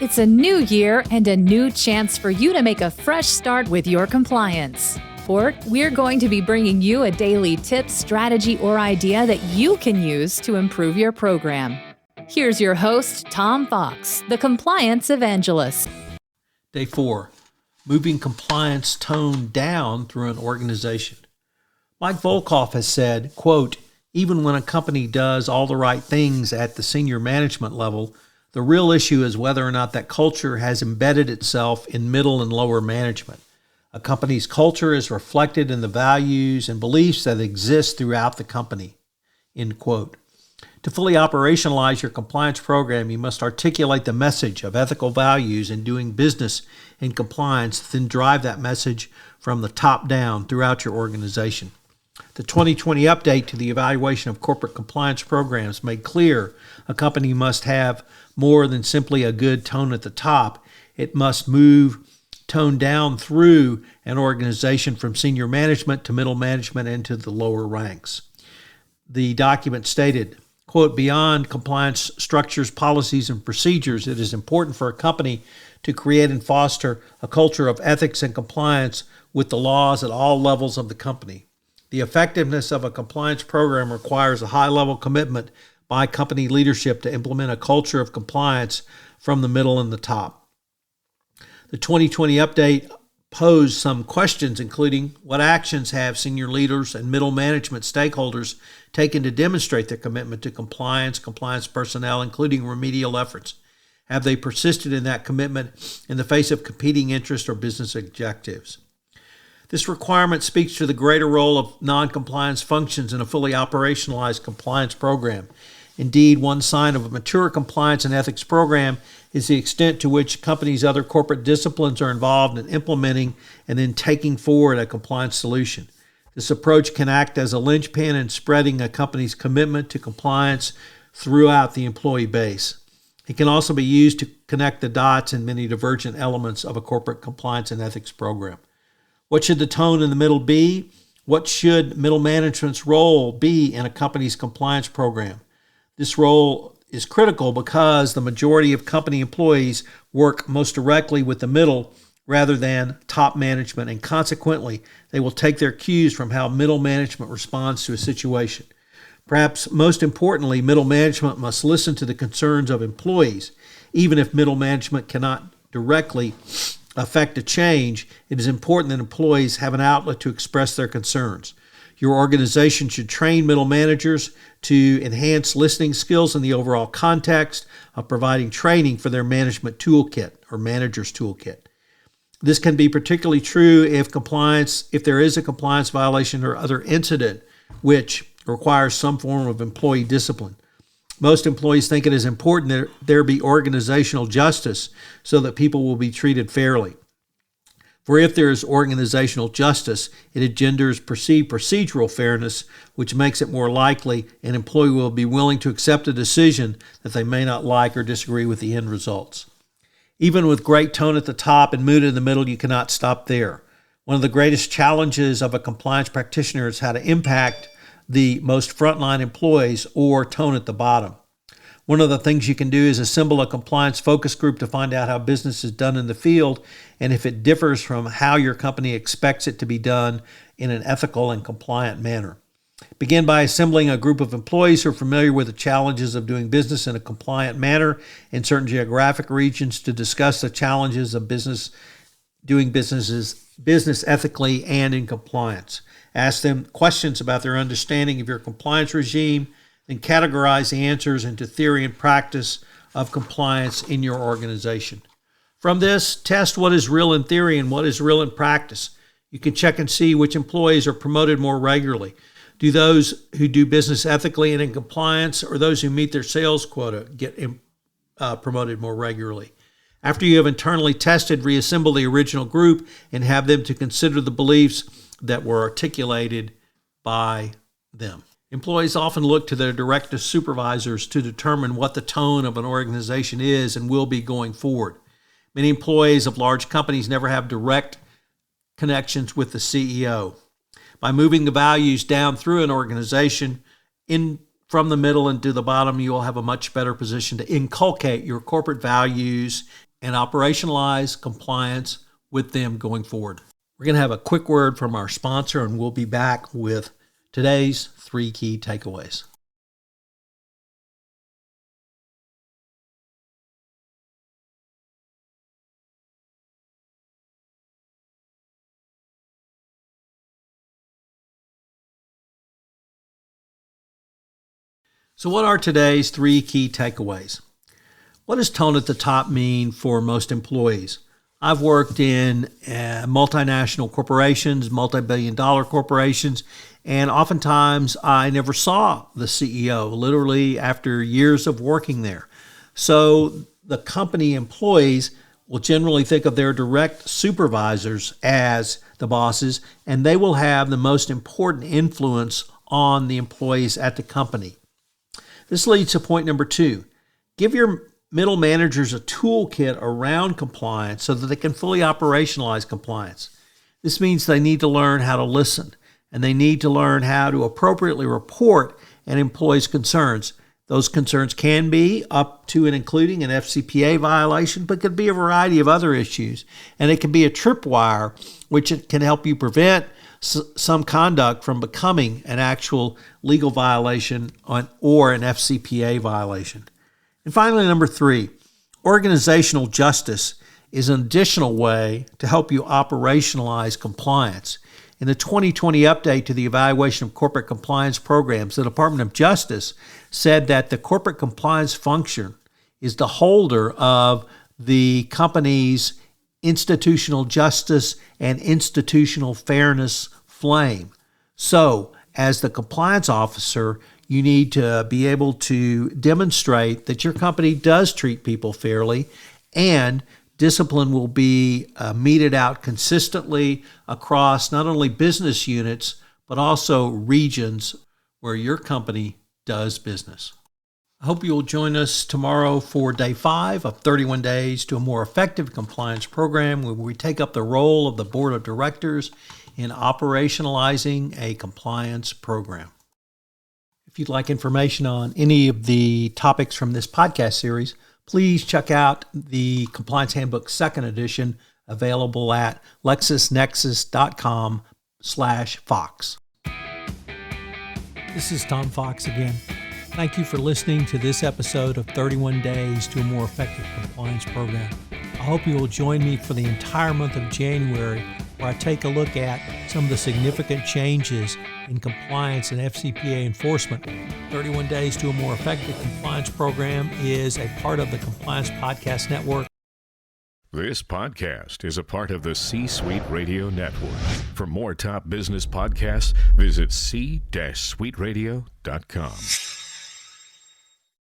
It's a new year and a new chance for you to make a fresh start with your compliance. We're going to be bringing you a daily tip, strategy, or idea that you can use to improve your program. Here's your host, Tom Fox, the Compliance Evangelist. Day 4, moving compliance tone down through an organization. Mike Volkov has said, quote, even when a company does all the right things at the senior management level, the real issue is whether or not that culture has embedded itself in middle and lower management. A company's culture is reflected in the values and beliefs that exist throughout the company, end quote. To fully operationalize your compliance program, you must articulate the message of ethical values in doing business in compliance, then drive that message from the top down throughout your organization. The 2020 update to the evaluation of corporate compliance programs made clear a company must have more than simply a good tone at the top. It must move tone down through an organization from senior management to middle management and to the lower ranks. The document stated, quote, beyond compliance structures, policies, and procedures, it is important for a company to create and foster a culture of ethics and compliance with the laws at all levels of the company. The effectiveness of a compliance program requires a high-level commitment by company leadership to implement a culture of compliance from the middle and the top. The 2020 update posed some questions, including what actions have senior leaders and middle management stakeholders taken to demonstrate their commitment to compliance personnel, including remedial efforts? Have they persisted in that commitment in the face of competing interests or business objectives? This requirement speaks to the greater role of non-compliance functions in a fully operationalized compliance program. Indeed, one sign of a mature compliance and ethics program is the extent to which companies' other corporate disciplines are involved in implementing and then taking forward a compliance solution. This approach can act as a linchpin in spreading a company's commitment to compliance throughout the employee base. It can also be used to connect the dots in many divergent elements of a corporate compliance and ethics program. What should the tone in the middle be? What should middle management's role be in a company's compliance program? This role is critical because the majority of company employees work most directly with the middle rather than top management, and consequently, they will take their cues from how middle management responds to a situation. Perhaps most importantly, middle management must listen to the concerns of employees. Even if middle management cannot directly affect a change, it is important that employees have an outlet to express their concerns. Your organization should train middle managers to enhance listening skills in the overall context of providing training for their management toolkit or manager's toolkit. This can be particularly true if there is a compliance violation or other incident which requires some form of employee discipline. Most employees think it is important that there be organizational justice so that people will be treated fairly. For if there is organizational justice, it engenders perceived procedural fairness, which makes it more likely an employee will be willing to accept a decision that they may not like or disagree with the end results. Even with great tone at the top and mood in the middle, you cannot stop there. One of the greatest challenges of a compliance practitioner is how to impact the most frontline employees or tone at the bottom. One of the things you can do is assemble a compliance focus group to find out how business is done in the field and if it differs from how your company expects it to be done in an ethical and compliant manner. Begin by assembling a group of employees who are familiar with the challenges of doing business in a compliant manner in certain geographic regions to discuss the challenges of doing business ethically and in compliance. Ask them questions about their understanding of your compliance regime, then categorize the answers into theory and practice of compliance in your organization. From this, test what is real in theory and what is real in practice. You can check and see which employees are promoted more regularly. Do those who do business ethically and in compliance, or those who meet their sales quota, get promoted more regularly? After you have internally tested, reassemble the original group and have them to consider the beliefs that were articulated by them. Employees often look to their direct supervisors to determine what the tone of an organization is and will be going forward. Many employees of large companies never have direct connections with the CEO. By moving the values down through an organization from the middle and to the bottom, you will have a much better position to inculcate your corporate values and operationalize compliance with them going forward. We're going to have a quick word from our sponsor, and we'll be back with today's 3 key takeaways. So what are today's 3 key takeaways? What does tone at the top mean for most employees? I've worked in multinational corporations, multi-billion-dollar corporations, and oftentimes I never saw the CEO, literally after years of working there. So the company employees will generally think of their direct supervisors as the bosses, and they will have the most important influence on the employees at the company. This leads to point number 2. Give your middle managers a toolkit around compliance so that they can fully operationalize compliance. This means they need to learn how to listen, and they need to learn how to appropriately report an employee's concerns. Those concerns can be up to and including an FCPA violation, but could be a variety of other issues. And it can be a tripwire, which can help you prevent some conduct from becoming an actual legal violation or an FCPA violation. And finally, number 3, organizational justice is an additional way to help you operationalize compliance. In the 2020 update to the evaluation of corporate compliance programs, the Department of Justice said that the corporate compliance function is the holder of the company's institutional justice and institutional fairness flame. So, as the compliance officer, you need to be able to demonstrate that your company does treat people fairly, and discipline will be meted out consistently across not only business units, but also regions where your company does business. I hope you'll join us tomorrow for day 5 of 31 Days to a More Effective Compliance Program, where we take up the role of the Board of Directors in operationalizing a compliance program. If you'd like information on any of the topics from this podcast series, please check out the Compliance Handbook 2nd edition, available at lexisnexis.com/Fox. This is Tom Fox again. Thank you for listening to this episode of 31 Days to a More Effective Compliance Program. I hope you will join me for the entire month of January, where I take a look at some of the significant changes in compliance and FCPA enforcement. 31 Days to a More Effective Compliance Program is a part of the Compliance Podcast Network. This podcast is a part of the C-Suite Radio Network. For more top business podcasts, visit c-suiteradio.com.